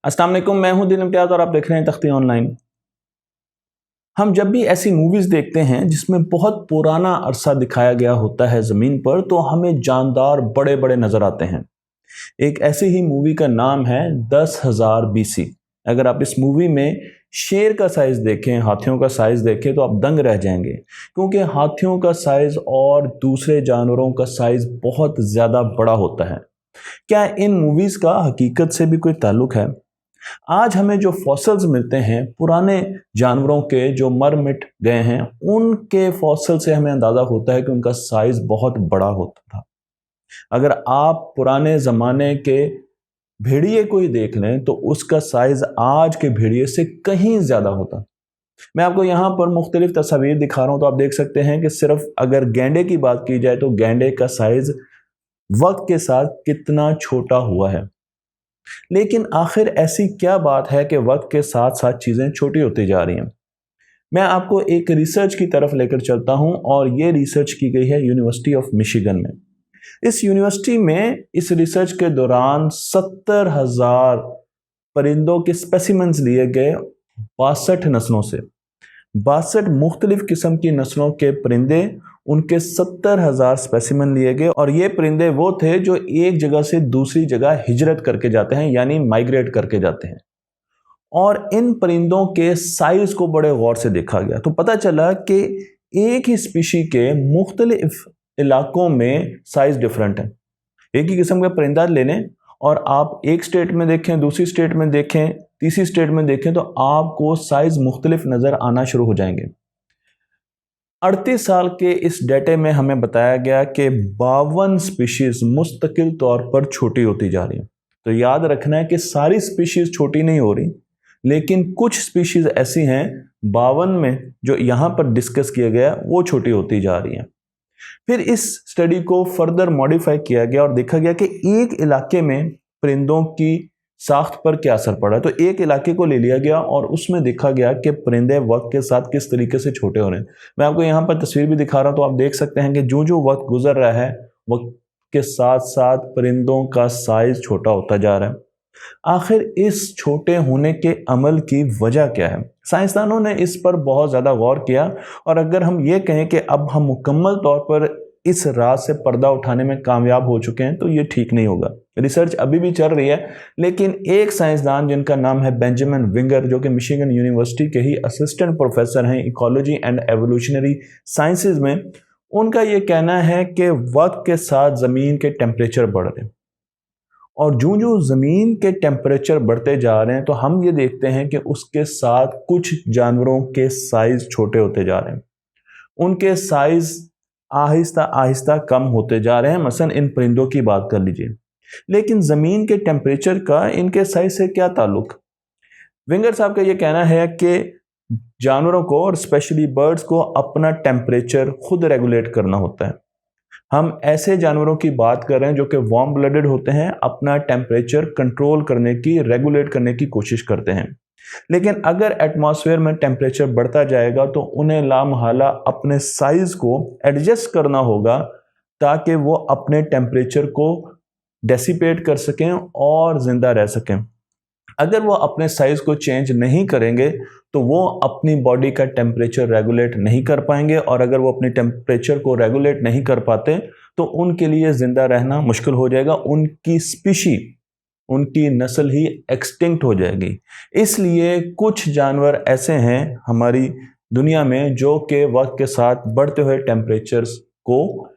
अस्सलाम वालेकुम, मैं हूं दिल इम्तियाज़ और आप देख रहे हैं तख्ती ऑनलाइन। हम जब भी ऐसी मूवीज़ देखते हैं जिसमें बहुत पुराना अरसा दिखाया गया होता है ज़मीन पर, तो हमें जानदार बड़े बड़े नज़र आते हैं। एक ऐसी ही मूवी का नाम है 10,000 BC। अगर आप इस मूवी में शेर का साइज़ देखें, हाथियों का साइज़ देखें, तो आप दंग रह जाएंगे, क्योंकि हाथियों का साइज़ और दूसरे जानवरों का साइज़ बहुत ज़्यादा बड़ा होता है। क्या इन मूवीज़ का हकीकत से भी कोई ताल्लुक है? आज हमें जो फॉसिल्स मिलते हैं पुराने जानवरों के जो मर मिट गए हैं, उनके फॉसिल से हमें अंदाज़ा होता है कि उनका साइज़ बहुत बड़ा होता था। अगर आप पुराने ज़माने के भेड़िए को ही देख लें तो उसका साइज़ आज के भेड़िए से कहीं ज़्यादा होता। मैं आपको यहाँ पर मुख्तलिफ तस्वीर दिखा रहा हूँ, तो आप देख सकते हैं कि सिर्फ अगर गैंडे की बात की जाए तो गैंडे का साइज़ वक्त के साथ कितना छोटा हुआ है। लेकिन आखिर ऐसी क्या बात है कि वक्त के साथ साथ चीज़ें छोटी होती जा रही हैं? मैं आपको एक रिसर्च की तरफ लेकर चलता हूं, और ये रिसर्च की गई है यूनिवर्सिटी ऑफ मिशिगन में। इस यूनिवर्सिटी में इस रिसर्च के दौरान 70,000 परिंदों के स्पेसिमेंस लिए गए 62 नस्लों से। 62 मुख्तलिफ किस्म की नस्लों के परिंदे, उनके 70,000 स्पेसिमेन लिए गए, और ये परिंदे वो थे जो एक जगह से दूसरी जगह हिजरत करके जाते हैं, यानी माइग्रेट करके जाते हैं। और इन परिंदों के साइज को बड़े गौर से देखा गया, तो पता चला कि एक ही स्पीशी के मुख्तलिफ इलाकों में साइज डिफरेंट है। एक ही किस्म का परिंदा ले लें और आप एक स्टेट में देखें, दूसरी स्टेट में देखें, तीसरी स्टेट में देखें, तो आपको साइज मुख्तलिफ नज़र आना शुरू हो जाएंगे। 38 साल के इस डेटे में हमें बताया गया कि 52 स्पीशीज मुस्तकिल तौर पर छोटी होती जा रही हैं। तो याद रखना है कि सारी स्पीशीज छोटी नहीं हो रही, लेकिन कुछ स्पीशीज ऐसी हैं 52 में जो यहाँ पर डिस्कस किया गया वो छोटी होती जा रही हैं। फिर इस स्टडी को फर्दर मॉडिफाई किया गया और देखा गया कि एक इलाके में परिंदों की साख्त पर क्या असर पड़ा। तो एक इलाके को ले लिया गया और उसमें देखा गया कि परिंदे वक्त के साथ किस तरीके से छोटे हो रहे हैं। मैं आपको यहाँ पर तस्वीर भी दिखा रहा हूँ, तो आप देख सकते हैं कि जो जो वक्त गुजर रहा है, वक्त के साथ साथ परिंदों का साइज छोटा होता जा रहा है। आखिर इस छोटे होने के अमल की वजह क्या है? साइंसदानों ने इस पर बहुत ज़्यादा गौर किया, और अगर हम ये कहें कि अब हम मुकम्मल तौर पर इस राज से पर्दा उठाने में कामयाब हो चुके हैं, तो ये ठीक नहीं होगा। रिसर्च अभी भी चल रही है, लेकिन एक साइंसदान जिनका नाम है बेंजामिन विंगर, जो कि मिशिगन यूनिवर्सिटी के ही असिस्टेंट प्रोफेसर हैं इकोलॉजी एंड एवोल्यूशनरी साइंसेज में, उनका ये कहना है कि वक्त के साथ ज़मीन के टेम्परेचर बढ़ रहे हैं, और जो जो ज़मीन के टेम्परेचर बढ़ते जा रहे हैं, तो हम ये देखते हैं कि उसके साथ कुछ जानवरों के साइज़ छोटे होते जा रहे हैं। उनके साइज़ आहिस्ता आहिस्ता कम होते जा रहे हैं। मसलन इन परिंदों की बात कर लीजिए, लेकिन ज़मीन के टेम्परेचर का इनके साइज़ से क्या ताल्लुक? विंगर साहब का ये कहना है कि जानवरों को और स्पेशली बर्ड्स को अपना टेम्परेचर खुद रेगुलेट करना होता है। हम ऐसे जानवरों की बात कर रहे हैं जो कि वार्म ब्लडेड होते हैं, अपना टेम्परेचर कंट्रोल करने की, रेगुलेट करने की कोशिश करते हैं। लेकिन अगर एटमॉस्फेयर में टेम्परेचर बढ़ता जाएगा तो उन्हें लामहला अपने साइज को एडजस्ट करना होगा, ताकि वो अपने टेम्परेचर को डेसिपेट कर सकें और ज़िंदा रह सकें। अगर वो अपने साइज को चेंज नहीं करेंगे तो वो अपनी बॉडी का टेम्परेचर रेगुलेट नहीं कर पाएंगे, और अगर वो अपने टेम्परेचर को रेगुलेट नहीं कर पाते तो उनके लिए ज़िंदा रहना मुश्किल हो जाएगा। उनकी स्पीशी, उनकी नस्ल ही एक्सटिंक्ट हो जाएगी। इसलिए कुछ जानवर ऐसे हैं हमारी दुनिया में जो कि वक्त के साथ बढ़ते हुए टेम्परेचर्स को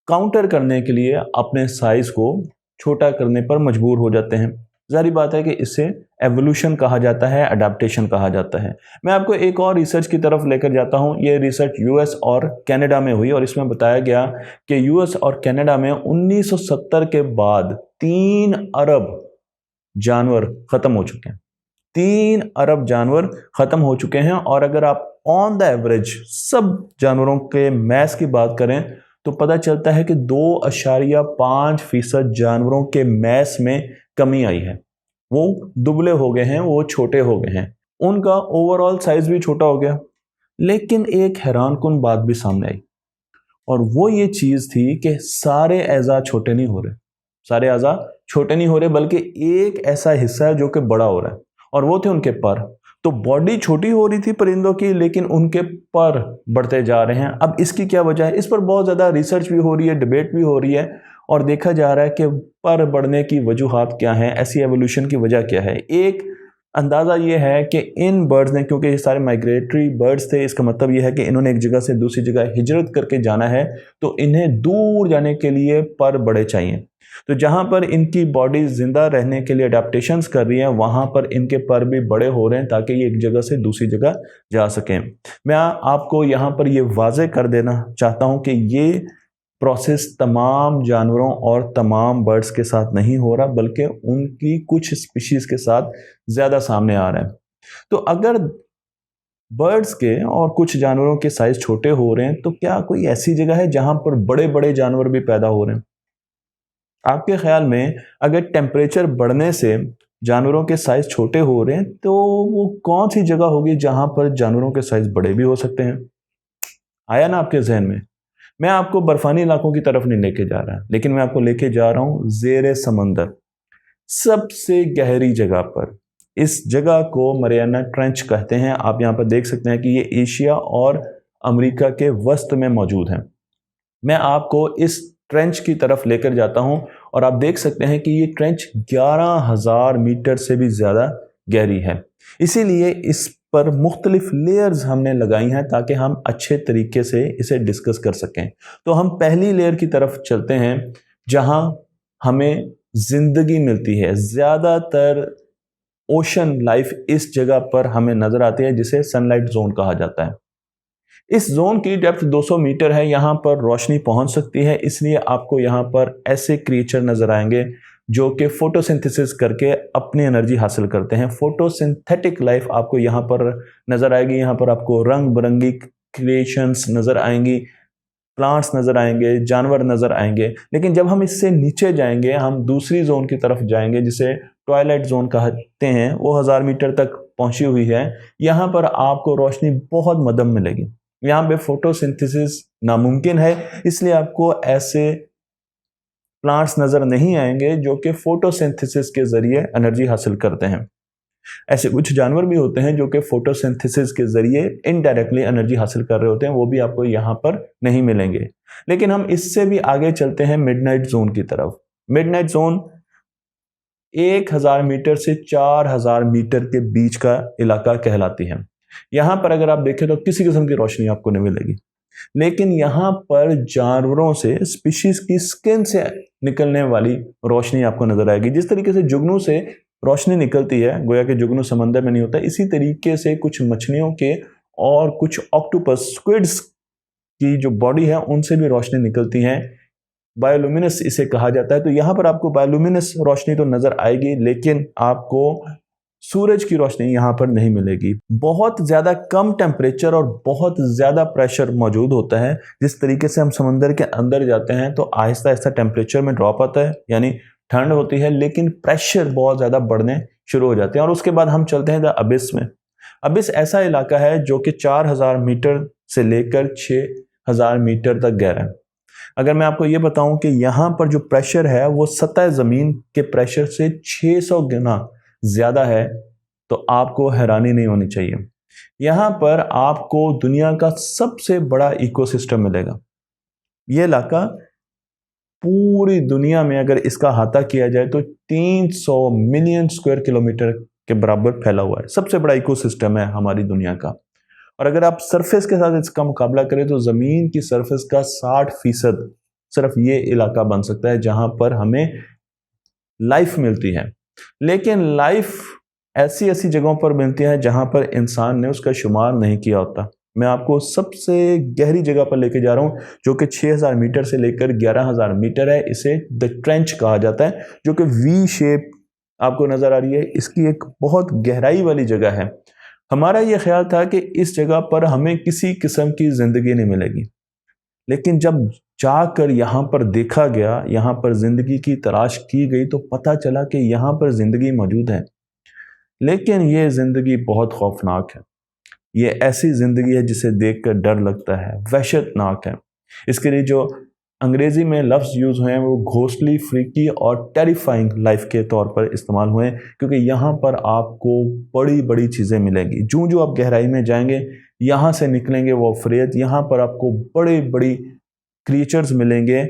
काउंटर करने के लिए अपने साइज को छोटा करने पर मजबूर हो जाते हैं। ज़ाहिर बात है कि इसे एवोल्यूशन कहा जाता है, अडेप्टेशन कहा जाता है। मैं आपको एक और रिसर्च की तरफ लेकर जाता हूँ। ये रिसर्च यूएस और कनाडा में हुई, और इसमें बताया गया कि यूएस और कनाडा में 1970 के बाद 3 अरब जानवर ख़त्म हो चुके हैं। 3 अरब जानवर ख़त्म हो चुके हैं, और अगर आप ऑन द एवरेज सब जानवरों के मैस की बात करें तो पता चलता है कि 2.5% जानवरों के मैस में कमी आई है। वो दुबले हो गए हैं, वो छोटे हो गए हैं, उनका ओवरऑल साइज भी छोटा हो गया। लेकिन एक हैरानकुन बात भी सामने आई, और वो ये चीज़ थी कि सारे एज़ा छोटे नहीं हो रहे। सारे अज़ा छोटे नहीं हो रहे, बल्कि एक ऐसा हिस्सा है जो कि बड़ा हो रहा है, और वो थे उनके पर। तो बॉडी छोटी हो रही थी परिंदों की, लेकिन उनके पर बढ़ते जा रहे हैं। अब इसकी क्या वजह है? इस पर बहुत ज़्यादा रिसर्च भी हो रही है, डिबेट भी हो रही है, और देखा जा रहा है कि पर बढ़ने की वजूहात क्या हैं, ऐसी एवोल्यूशन की वजह क्या है। एक अंदाज़ा ये है कि इन बर्ड्स ने, क्योंकि ये सारे माइग्रेटरी बर्ड्स थे, इसका मतलब ये है कि इन्होंने एक जगह से दूसरी जगह हिजरत करके जाना है, तो इन्हें दूर जाने के लिए पर बड़े चाहिए। तो जहाँ पर इनकी बॉडी ज़िंदा रहने के लिए अडेप्टेशंस कर रही हैं, वहाँ पर इनके पर भी बड़े हो रहे हैं ताकि ये एक जगह से दूसरी जगह जा सकें। मैं आपको यहाँ पर ये वाज़े कर देना चाहता हूँ कि ये प्रोसेस तमाम जानवरों और तमाम बर्ड्स के साथ नहीं हो रहा, बल्कि उनकी कुछ स्पीशीज़ के साथ ज़्यादा सामने आ रहा है। तो अगर बर्ड्स के और कुछ जानवरों के साइज़ छोटे हो रहे हैं, तो क्या कोई ऐसी जगह है जहाँ पर बड़े बड़े जानवर भी पैदा हो रहे हैं? आपके ख्याल में अगर टेम्परेचर बढ़ने से जानवरों के साइज़ छोटे हो रहे हैं, तो वो कौन सी जगह होगी जहाँ पर जानवरों के साइज़ बड़े भी हो सकते हैं? आया ना आपके जहन में? मैं आपको बर्फानी इलाकों की तरफ नहीं लेके जा रहा, लेकिन मैं आपको लेके जा रहा हूँ ज़ेरे समंदर, सबसे गहरी जगह पर। इस जगह को मरियाना ट्रेंच कहते हैं। आप यहाँ पर देख सकते हैं कि ये एशिया और अमेरिका के वस्त में मौजूद है। मैं आपको इस ट्रेंच की तरफ लेकर जाता हूं, और आप देख सकते हैं कि ये ट्रेंच 11,000 मीटर से भी ज़्यादा गहरी है। इसीलिए इस पर मुख्तलिफ लेयर्स हमने लगाई हैं ताकि हम अच्छे तरीके से इसे डिस्कस कर सकें। तो हम पहली लेयर की तरफ चलते हैं जहां हमें ज़िंदगी मिलती है। ज़्यादातर ओशन लाइफ इस जगह पर हमें नज़र आती है, जिसे सनलाइट जोन कहा जाता है। इस जोन की डेप्थ 200 मीटर है, यहाँ पर रोशनी पहुंच सकती है, इसलिए आपको यहाँ पर ऐसे क्रिएचर नजर आएंगे जो कि फोटोसिंथेसिस करके अपनी एनर्जी हासिल करते हैं। फोटोसिंथेटिक लाइफ आपको यहाँ पर नजर आएगी। यहाँ पर आपको रंग बिरंगी क्रिएशंस नजर आएंगी, प्लांट्स नजर आएंगे, जानवर नजर आएंगे। लेकिन जब हम इससे नीचे जाएंगे, हम दूसरी जोन की तरफ जाएंगे जिसे ट्वाइलाइट जोन कहते हैं, वो 1000 मीटर तक पहुंची हुई है। यहाँ पर आपको रोशनी बहुत मध्यम मिलेगी। यहाँ पे फोटोसिंथेसिस नामुमकिन है, इसलिए आपको ऐसे प्लांट्स नजर नहीं आएंगे जो कि फोटोसिंथेसिस के जरिए एनर्जी हासिल करते हैं। ऐसे कुछ जानवर भी होते हैं जो कि फोटोसिंथेसिस के जरिए इनडायरेक्टली एनर्जी हासिल कर रहे होते हैं, वो भी आपको यहाँ पर नहीं मिलेंगे। लेकिन हम इससे भी आगे चलते हैं मिडनाइट जोन की तरफ। मिडनाइट जोन 1000 मीटर से 4000 मीटर के बीच का इलाका कहलाती है। यहाँ पर अगर आप देखें तो किसी किस्म की रोशनी आपको नहीं मिलेगी, लेकिन यहाँ पर जानवरों से, स्पीशीज की स्किन से निकलने वाली रोशनी आपको नजर आएगी। जिस तरीके से जुगनू से रोशनी निकलती है, गोया कि जुगनू समंदर में नहीं होता, इसी तरीके से कुछ मछलियों के और कुछ ऑक्टोपस, स्क्विड्स की जो बॉडी है उनसे भी रोशनी निकलती है। बायोलुमिनस इसे कहा जाता है। तो यहाँ पर आपको बायोलुमिनस रोशनी तो नजर आएगी, लेकिन आपको सूरज की रोशनी यहाँ पर नहीं मिलेगी। बहुत ज़्यादा कम टेम्परेचर और बहुत ज़्यादा प्रेशर मौजूद होता है। जिस तरीके से हम समंदर के अंदर जाते हैं तो आहिस्ता आहिस्ता टेम्परेचर में ड्रॉप आता है, यानी ठंड होती है, लेकिन प्रेशर बहुत ज़्यादा बढ़ने शुरू हो जाते हैं। और उसके बाद हम चलते हैं द अबिस में। अबिस ऐसा इलाका है जो कि 4000 मीटर से लेकर 6000 मीटर तक गहरा है। अगर मैं आपको ये बताऊं कि यहाँ पर जो प्रेशर है वो सतह ज़मीन के प्रेशर से 600 गुना ज़्यादा है, तो आपको हैरानी नहीं होनी चाहिए। यहाँ पर आपको दुनिया का सबसे बड़ा इकोसिस्टम मिलेगा। ये इलाका पूरी दुनिया में अगर इसका अहाता किया जाए तो 300 मिलियन स्क्वायर किलोमीटर के बराबर फैला हुआ है। सबसे बड़ा इकोसिस्टम है हमारी दुनिया का। और अगर आप सरफेस के साथ इसका मुकाबला करें तो ज़मीन की सरफेस का 60% सिर्फ ये इलाका बन सकता है जहां पर हमें लाइफ मिलती है। लेकिन लाइफ ऐसी ऐसी जगहों पर मिलती है जहां पर इंसान ने उसका शुमार नहीं किया होता। मैं आपको सबसे गहरी जगह पर लेके जा रहा हूं जो कि 6000 मीटर से लेकर 11000 मीटर है। इसे द ट्रेंच कहा जाता है, जो कि वी शेप आपको नजर आ रही है। इसकी एक बहुत गहराई वाली जगह है। हमारा यह ख्याल था कि इस जगह पर हमें किसी किस्म की जिंदगी नहीं मिलेगी, लेकिन जब जाकर यहाँ पर देखा गया, यहाँ पर जिंदगी की तलाश की गई, तो पता चला कि यहाँ पर जिंदगी मौजूद है, लेकिन ये जिंदगी बहुत खौफनाक है। ये ऐसी जिंदगी है जिसे देखकर डर लगता है, वहशतनाक है। इसके लिए जो انگریزی میں لفظ یوز ہوئے ہیں وہ گھوسٹلی، فریکی اور ٹیریفائنگ لائف کے طور پر استعمال ہوئے ہیں، کیونکہ یہاں پر آپ کو بڑی بڑی چیزیں ملیں گی۔ جو آپ گہرائی میں جائیں گے یہاں سے نکلیں گے وہ افریت، یہاں پر آپ کو بڑی بڑی کریچرز ملیں گے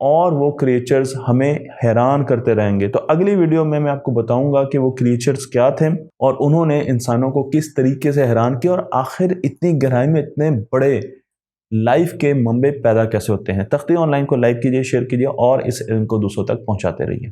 اور وہ کریچرز ہمیں حیران کرتے رہیں گے۔ تو اگلی ویڈیو میں آپ کو بتاؤں گا کہ وہ کریچرز کیا تھے اور انہوں نے انسانوں کو کس طریقے سے حیران کیا، اور آخر اتنی گہرائی میں اتنے بڑے لائف کے منبع پیدا کیسے ہوتے ہیں۔ تختی آن لائن کو لائک کیجئے، شیئر کیجئے اور اس علم کو دوسروں تک پہنچاتے رہیے۔